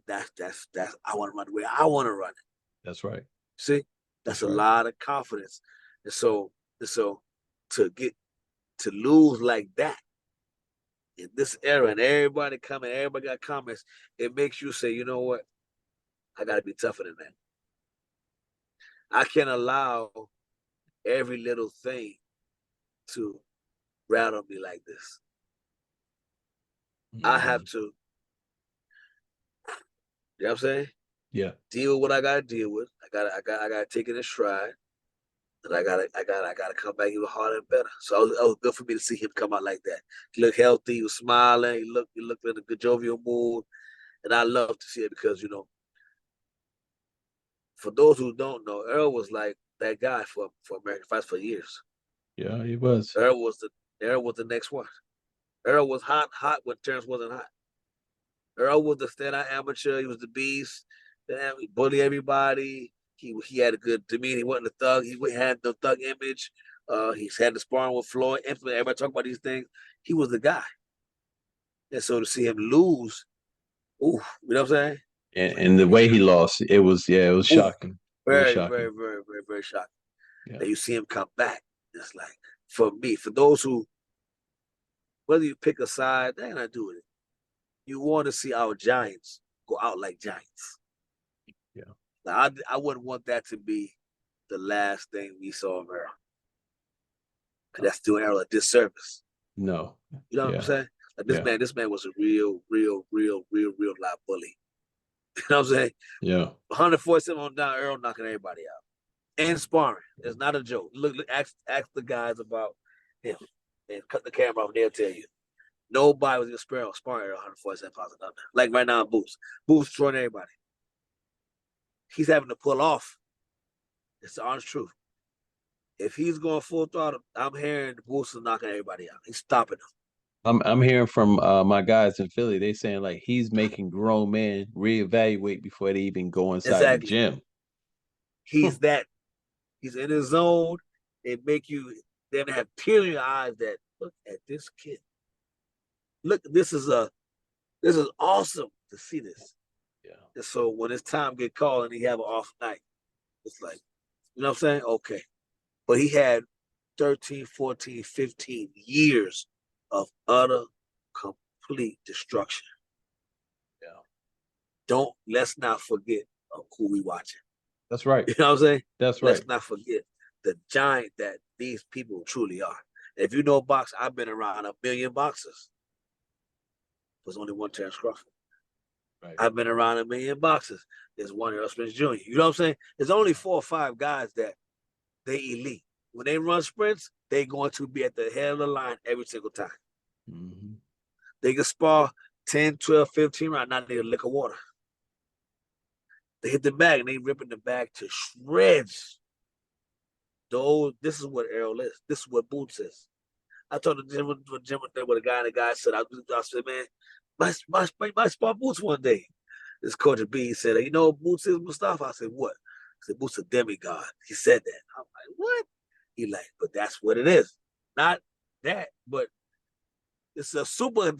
That's I want to run the way I want to run it. That's right. See, that's a lot of confidence. And so to lose like that in this era and everybody got comments, it makes you say, you know what? I gotta be tougher than that. I can't allow every little thing to rattle me like this. Mm-hmm. I have to, you know what I'm saying? Yeah. Deal with what I gotta deal with. I gotta take it in stride. And I gotta come back even harder and better. So it was good for me to see him come out like that. He looked healthy, he was smiling, he looked in a good jovial mood. And I love to see it because, for those who don't know, Earl was like that guy for American Fights for years. Yeah, he was. Earl was the next one. Earl was hot when Terrence wasn't hot. Earl was the standout amateur. He was the beast. He bullied everybody. He had a good demeanor. He wasn't a thug. He had the thug image. He's had the sparring with Floyd. Everybody talk about these things. He was the guy. And so to see him lose, ooh, you know what I'm saying? And the way he lost, it was shocking. Very, shocking. very, very, very, very shocking. Yeah. And you see him come back. It's like, for those who, whether you pick a side, they're not doing it. You want to see our giants go out like giants. Yeah. Now, I wouldn't want that to be the last thing we saw of Earl. Because that's doing Earl a disservice. No. You know what I'm saying? Like this man was a real live bully. You know what I'm saying? Yeah. 147 on down, Earl knocking everybody out. And sparring. It's not a joke. Look, ask the guys about him and cut the camera off, and they'll tell you. Nobody was going to sparring Earl 147 pounds of nothing. Like right now in Boots. Boots throwing everybody. He's having to pull off. It's the honest truth. If he's going full throttle, I'm hearing Boots is knocking everybody out. He's stopping them. I'm hearing from my guys in Philly. They saying like he's making grown men reevaluate before they even go inside the gym. He's he's in his zone. It make you then have tears in your eyes that look at this kid. Look, this is awesome to see this. Yeah. And so when it's time to get called and he have an off night, it's like, you know what I'm saying? Okay. But he had 13, 14, 15 years of utter, complete destruction. Yeah. Let's not forget who we watching. That's right. You know what I'm saying? That's right. Let's not forget the giant that these people truly are. If you know box, I've been around a million boxers. There's only one Terrence Crawford. Right. I've been around a million boxers. There's one Errol Spence Jr. You know what I'm saying? There's only 4 or 5 guys that they elite. When they run sprints, they're going to be at the head of the line every single time. Mm-hmm. They can spar 10, 12, 15 rounds. Now they a lick of water. They hit the bag and they ripping the bag to shreds. This is what Errol is. This is what Boots is. I told the gym with a guy, and the guy said, I said, man, my spar Boots one day. This Coach B said, you know what Boots is, Mustafah? I said, what? I said, Boots a demigod. He said that. I'm like, what? He like, but that's what it is. Not that, but it's a super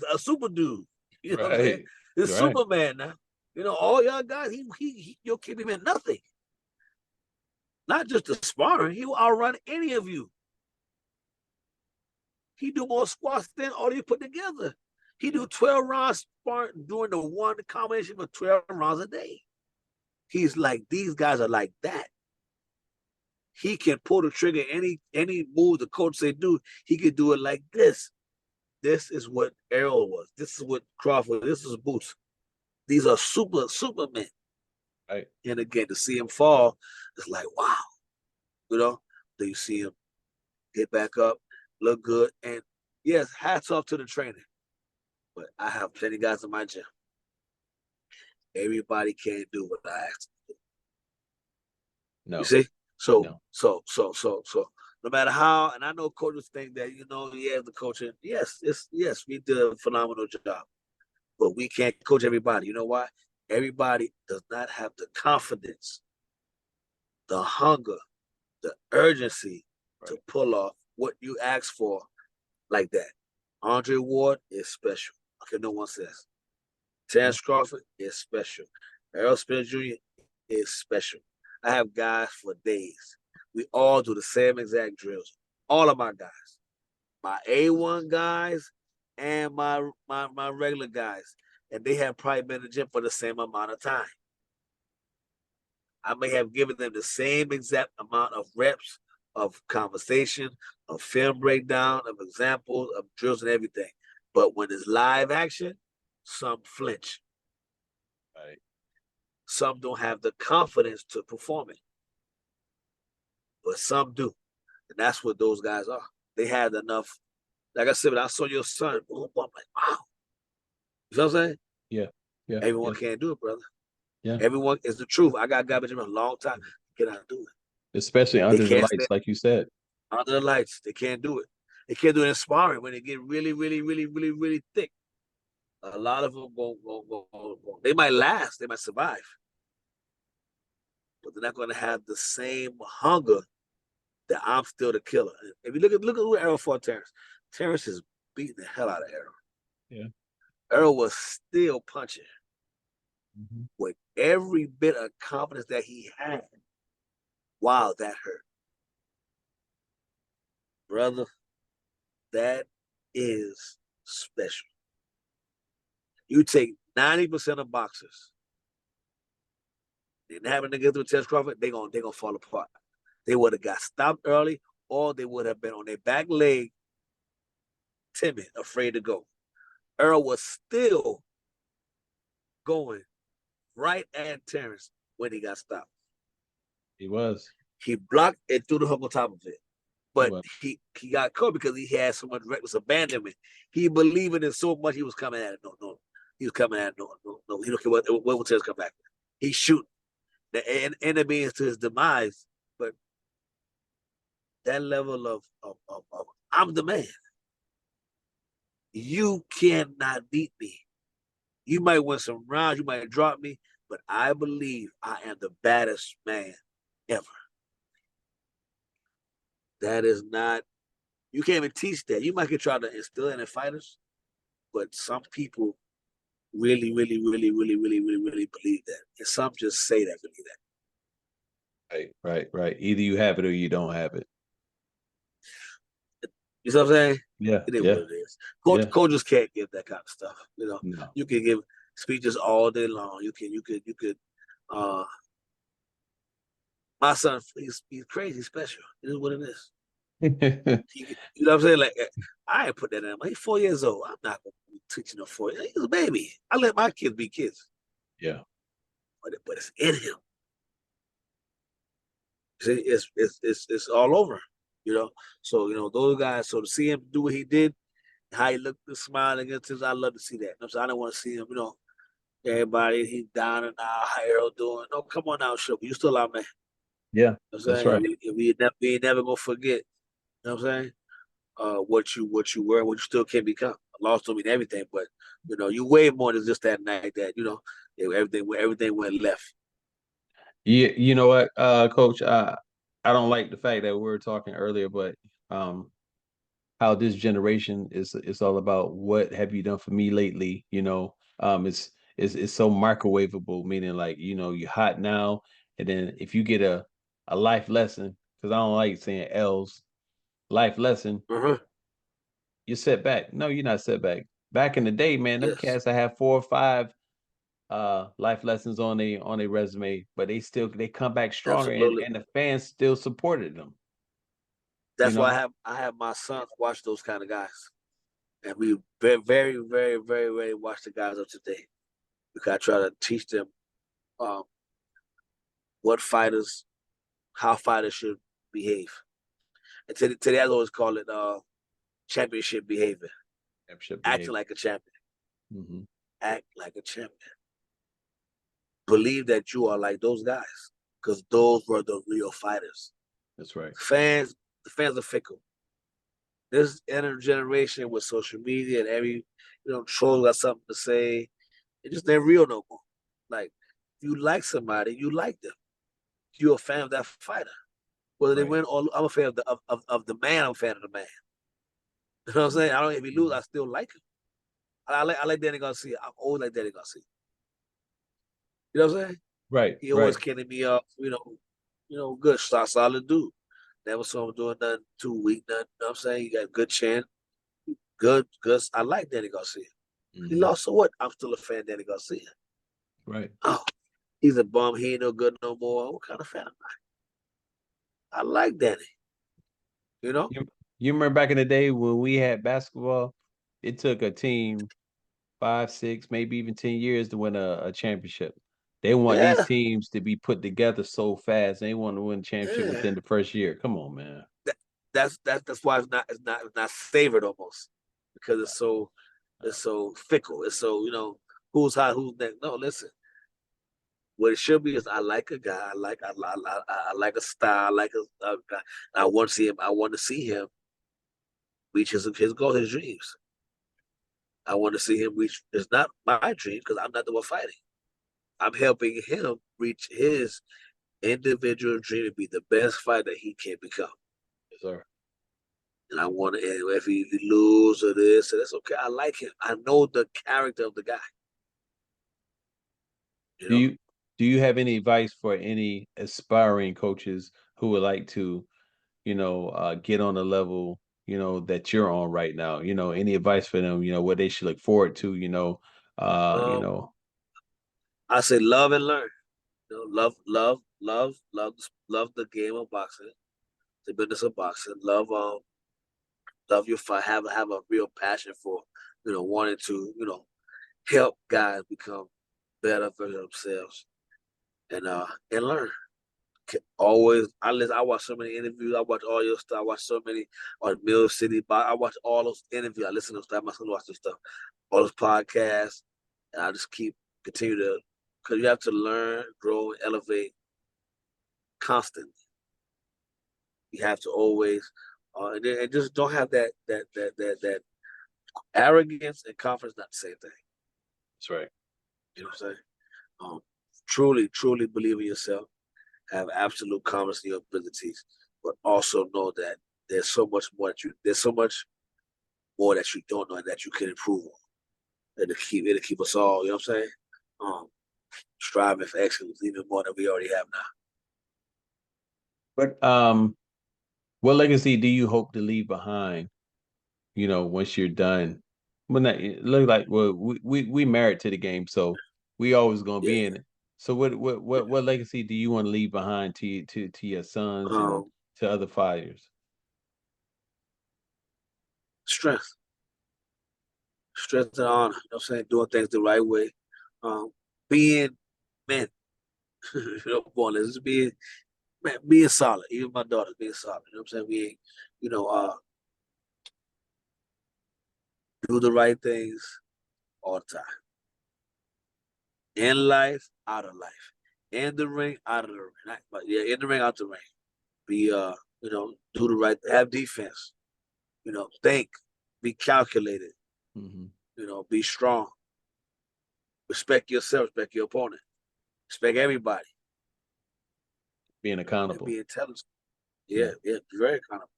dude. You know what I'm saying? It's Superman now. You know, all y'all guys, you'll keep him in nothing. Not just the sparring, he will outrun any of you. He do more squats than all you put together. He do 12 rounds sparring doing the one combination for 12 rounds a day. He's like, these guys are like that. He can pull the trigger any move the coach say do. He can do it like this. This is what Errol was. This is what Crawford. This is Boots. These are supermen. Right. And again, to see him fall, it's like wow. Then you see him get back up, look good, and yes, hats off to the trainer. But I have plenty of guys in my gym. Everybody can't do what I asked them to do. No. You see? So, No. so, no matter how, and I know coaches think that, the coaching. Yes, we did a phenomenal job. But we can't coach everybody. You know why? Everybody does not have the confidence, the hunger, the urgency to pull off what you ask for like that. Andre Ward is special. Okay, no one says. Terrence Crawford is special. Errol Spence Jr. is special. I have guys for days. We all do the same exact drills. All of my guys. My A1 guys and my regular guys. And they have probably been in the gym for the same amount of time. I may have given them the same exact amount of reps, of conversation, of film breakdown, of examples, of drills and everything. But when it's live action, some flinch. Right. Some don't have the confidence to perform it. But some do. And that's what those guys are. They had enough. Like I said, when I saw your son, I'm like, wow. You know what I'm saying? Yeah. Yeah. Everyone can't do it, brother. Yeah. Everyone is the truth. I got garbage in a long time. Cannot do it. Especially under the lights, like you said. Under the lights, they can't do it. They can't do it in sparring when they get really, really, really, really, really thick. A lot of them go. They might last. They might survive. But they're not going to have the same hunger that I'm still the killer. If you look at who Errol fought Terrence. Terrence is beating the hell out of Errol. Yeah. Errol was still punching with every bit of confidence that he had. Wow, that hurt. Brother, that is special. You take 90% of boxers, and having to get through Terrence Crawford, they're gonna fall apart. They would have got stopped early, or they would have been on their back leg, timid, afraid to go. Errol was still going right at Terrence when he got stopped. He was. He blocked and threw the hook on top of it. But he got caught because he had so much reckless abandonment. He believed in it so much he was coming at it. No. He was coming at it. No. He don't care what will Terrence come back. He's shooting. The enemy is to his demise. But that level of I'm the man. You cannot beat me. You might win some rounds, you might drop me, but I believe I am the baddest man ever. That is not, you can't even teach that. You might get try to instill it in fighters, but some people really, really, really, really, really, really, really believe that. And some just say that, believe that. Right. Either you have it or you don't have it. You know what I'm saying? Yeah. It is what it is. Coaches can't give that kind of stuff. No. You can give speeches all day long. You could my son, he's crazy, he's special. It is what it is. You know what I'm saying? Like, I ain't put that in him. He's 4 years old. I'm not going to be teaching him 4 years. He's a baby. I let my kids be kids. Yeah. But it's in him. See, it's all over. So those guys. So to see him do what he did, how he looked, smiling against us, I love to see that. So I don't want to see him. Everybody he's down and out. How Errol doing? No, come on now, Sugar. You still out, man. Yeah, that's right. We never gonna forget. You know what I'm saying? What you were, what you still can become. A loss don't mean everything, but you way more than just that night that everything went left. Yeah, you know what, Coach? I don't like the fact that we were talking earlier, but how this generation is all about what have you done for me lately? It's so microwavable, meaning like you're hot now, and then if you get a life lesson, because I don't like saying L's, life lesson, you're set back. No, you're not set back. Back in the day, man, them cats I have 4 or 5 life lessons on a resume, but they come back stronger, and the fans still supported them. That's why I have my sons watch those kind of guys, And we very, very, very, very, very watch the guys of today. Because I try to teach them how fighters should behave. And today I always call it championship behavior. Acting like a champion. Mm-hmm. Act like a champion. Believe that you are like those guys, because those were the real fighters. That's right. The fans are fickle. This generation with social media and every trolls got something to say. It just ain't real no more. Like, if you like somebody, you like them. You're a fan of that fighter. Whether they win or I'm a fan of the man, I'm a fan of the man. You know what I'm saying? I don't if he lose, I still like him. I like Danny Garcia. I always like Danny Garcia. You know what I'm saying? Right. He always kidding me up, good, solid dude. Never saw him doing nothing too weak, nothing. You know what I'm saying? He got good chin. Good. I like Danny Garcia. Mm-hmm. He lost, so what? I'm still a fan of Danny Garcia. Right. Oh, he's a bum. He ain't no good no more. What kind of fan am I? I like Danny. You know? You remember back in the day when we had basketball, it took a team 5, 6, maybe even 10 years to win a championship. They want these teams to be put together so fast. They want to win a championship within the first year. Come on, man. That's why it's not favored almost, because it's so fickle. It's so who's hot, who's next. No, listen. What it should be is I like a guy. I like a style. I like a guy. I want to see him. I want to see him reach his goal, his dreams. I want to see him reach. It's not my dream because I'm not the one fighting. I'm helping him reach his individual dream to be the best fighter he can become. Yes, sir. And I want to, if he lose or this, that's okay. I like him. I know the character of the guy. Do you have any advice for any aspiring coaches who would like to, get on the level, that you're on right now? Any advice for them, what they should look forward to, I say love and learn. Love the game of boxing, the business of boxing. Love your fight. Have a real passion for, wanting to, help guys become better for themselves, and learn. Always, I watch so many interviews. I watch all your stuff. I watch so many on Mill City. I watch all those interviews. I listen to stuff. My son watch this stuff, all those podcasts, and I just continue to, because you have to learn, grow, and elevate constantly. You have to always, and just don't have that arrogance and confidence. Not the same thing. That's right. You know what I'm saying? Truly believe in yourself. Have absolute confidence in your abilities, but also know that there's so much more that you don't know and that you can improve on. It'll keep us all. You know what I'm saying? Striving for excellence even more than we already have now. But what legacy do you hope to leave behind? Once you're done. Well, not, it look like we married to the game, so we always gonna be in it. So what legacy do you want to leave behind to your sons and to other fighters? Strength and honor. You know what I'm saying? Doing things the right way. Being men. Just being solid. Even my daughter's being solid. You know what I'm saying? Do the right things all the time. In life, out of life. In the ring, out of the ring. But yeah, in the ring, out the ring. Be do the right, have defense. Think, be calculated. Mm-hmm. Be strong. Respect yourself, respect your opponent. Respect everybody. Being accountable. And be intelligent. Yeah, be very accountable.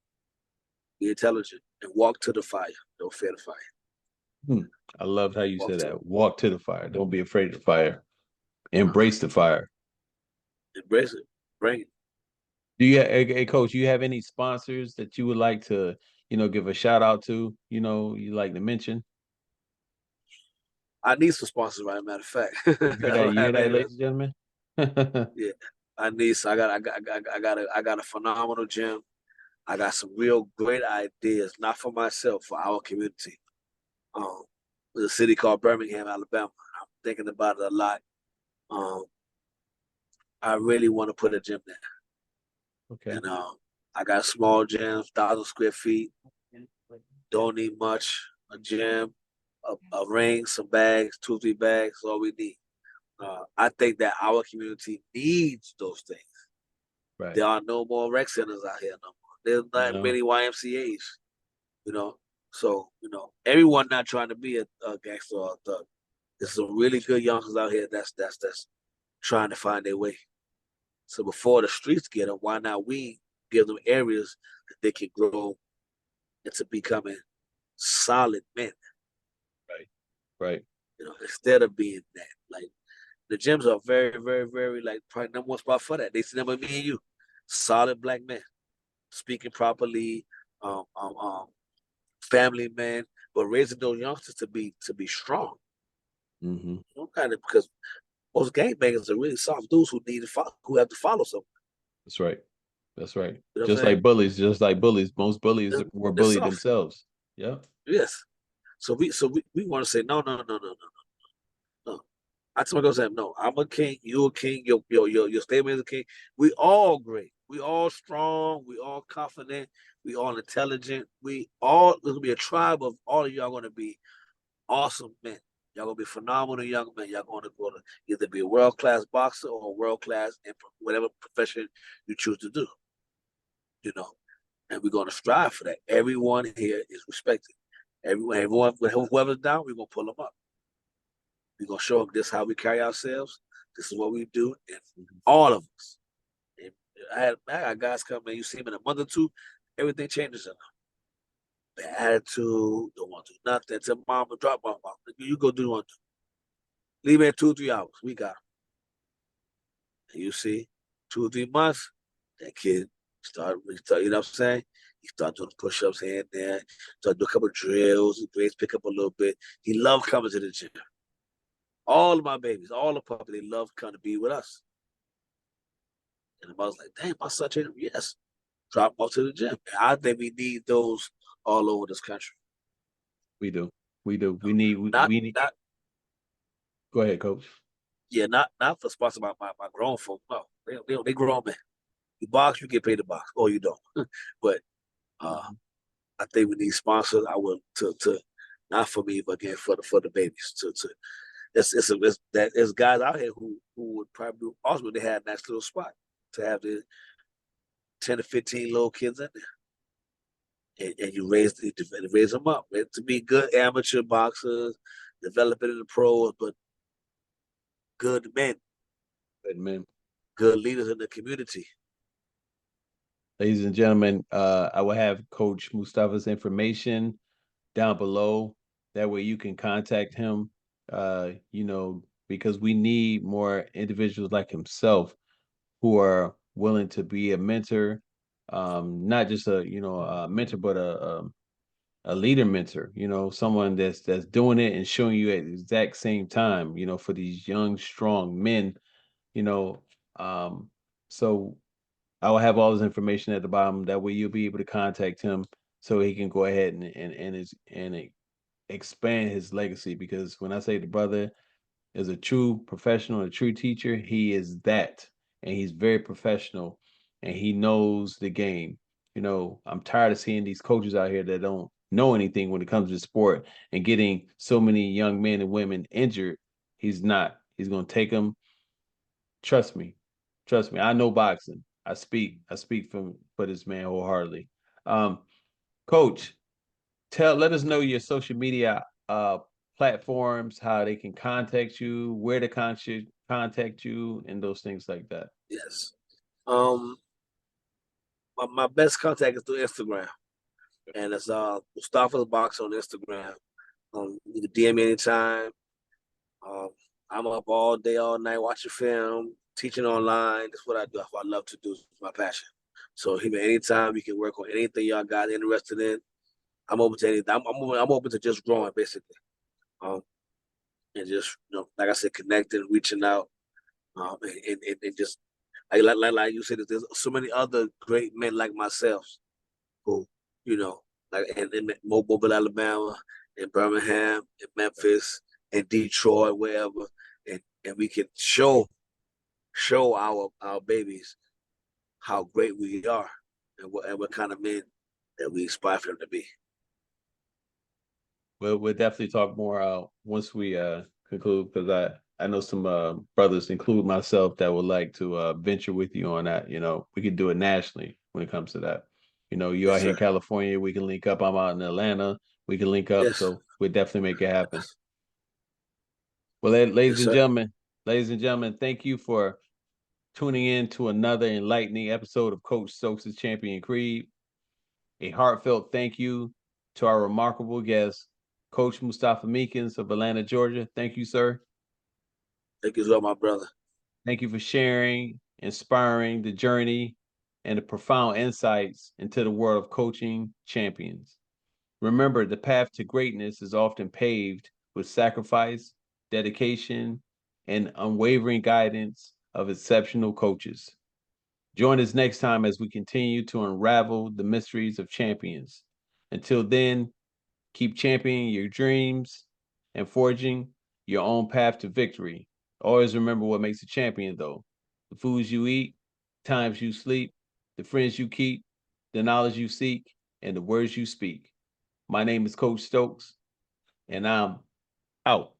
Be intelligent and walk to the fire. Don't fear the fire. I loved how you said that. Walk to the fire. Don't be afraid of the fire. Embrace the fire. Embrace it. Bring it. Do you, hey, Coach, you have any sponsors that you would like to, give a shout out to, you like to mention? I need some sponsors, right? Matter of fact. You hear that, ladies and gentlemen? Yeah. I got a phenomenal gym. I got some real great ideas, not for myself, for our community. There's a city called Birmingham, Alabama. I'm thinking about it a lot. Um, I really want to put a gym there. Okay. And I got a small gym, 1,000 square feet. Don't need much. A gym, a ring, some bags, 2, 3 bags, all we need. I think that our community needs those things. Right. There are no more rec centers out here no more. There's not many YMCAs, you know. So, everyone not trying to be a gangster or a thug. There's some really good youngsters out here that's trying to find their way. So before the streets get them, why not we give them areas that they can grow into becoming solid men? Right. Right. Instead of being that. Like the gyms are very, very, very like probably number one spot for that. They see them with me and you, solid black men, speaking properly, um, um, um, family men, but raising those youngsters to be strong. Mm-hmm. Kind of because most gangbangers are really soft dudes who need to follow, who have to follow someone. That's right. That's right. You know Just like bullies, most bullies were they're bullied soft. themselves. Yeah. Yes. So we want to say no. I tell my girls that no, I'm a king, you a king, your statement is a king. We all great. We all strong. We all confident. We all intelligent. There's gonna be a tribe of all of y'all gonna be awesome men. Y'all gonna be phenomenal young men. Y'all gonna go to either be a world-class boxer or world class in whatever profession you choose to do. And we're gonna strive for that. Everyone here is respected. Everyone, whoever's down, we're gonna pull them up. We're gonna show them this is how we carry ourselves. This is what we do, and all of us. And I got guys come in. You see them in a month or two, everything changes in them. Bad attitude, don't want to do nothing. Tell mama, drop my mom. You go do one. Leave in 2, 3 hours. We got them. And you see, 2 or 3 months, that kid start. You know what I'm saying? He start doing push-ups here and there. Start doing a couple of drills. His grades pick up a little bit. He loved coming to the gym. All of my babies, all the puppies, they love coming to be with us. And the mother's like, "Damn, my son trained him." Yes, drop him off to the gym. And I think we need those all over this country. We do. We do. We need. Not, We need. not, Go ahead, coach. yeah, not for sponsored by my grown folk. No, they grown men. You box, you get paid to box, or you don't. But I think we need sponsors. I will to not for me, but again for the babies. There's guys out here who would probably also they had a nice little spot to have the 10 to 15 little kids in there, and you raise them up to be good amateur boxers, develop it in the pros, but good men, Good men. good leaders in the community. Ladies and gentlemen, I will have Coach Mustafah's information down below. That way you can contact him. Because we need more individuals like himself who are willing to be a mentor, not just a mentor, but a leader mentor. Someone that's doing it and showing you at the exact same time. For these young, strong men. You know, so I will have all his information at the bottom. That way you'll be able to contact him so he can go ahead and expand his legacy. Because when I say the brother is a true professional, a true teacher, he is that. And he's very professional and he knows the game. I'm tired of seeing these coaches out here that don't know anything when it comes to sport and getting so many young men and women injured. He's not. He's going to take them. Trust me. Trust me. I know boxing. I speak for this man wholeheartedly. Coach, let us know your social media platforms, how they can contact you, where to contact you, and those things like that. Yes. My best contact is through Instagram, and it's Mustafah's Box on Instagram. You can DM me anytime. I'm up all day, all night watching film, teaching online. That's what I do. That's what I love to do. It's my passion. So even anytime you can work on anything y'all got interested in, I'm open to anything. I'm open to just growing basically. And just like I said, connecting, reaching out, and just like you said, there's so many other great men like myself who, like in Mobile, Alabama, in Birmingham, in Memphis, in Detroit, wherever, and we can show our babies how great we are and what kind of men that we aspire for them to be. We'll definitely talk more once we conclude, because I know some brothers, include myself, that would like to venture with you on that. We could do it nationally when it comes to that. You Yes, out here in sir. California, we can link up. I'm out in Atlanta, we can link up. Yes. So we'll definitely make it happen. Well, Yes, sir. ladies and gentlemen, thank you for tuning in to another enlightening episode of Coach Stokes' Champion Creed. A heartfelt thank you to our remarkable guest, Coach Mustafah Meekins of Atlanta, Georgia. Thank you, sir. Thank you as well, my brother. Thank you for sharing, inspiring the journey, and the profound insights into the world of coaching champions. Remember, the path to greatness is often paved with sacrifice, dedication, and unwavering guidance of exceptional coaches. Join us next time as we continue to unravel the mysteries of champions. Until then, keep championing your dreams and forging your own path to victory. Always remember what makes a champion, though: the foods you eat, times you sleep, the friends you keep, the knowledge you seek, and the words you speak. My name is Coach Stokes, and I'm out.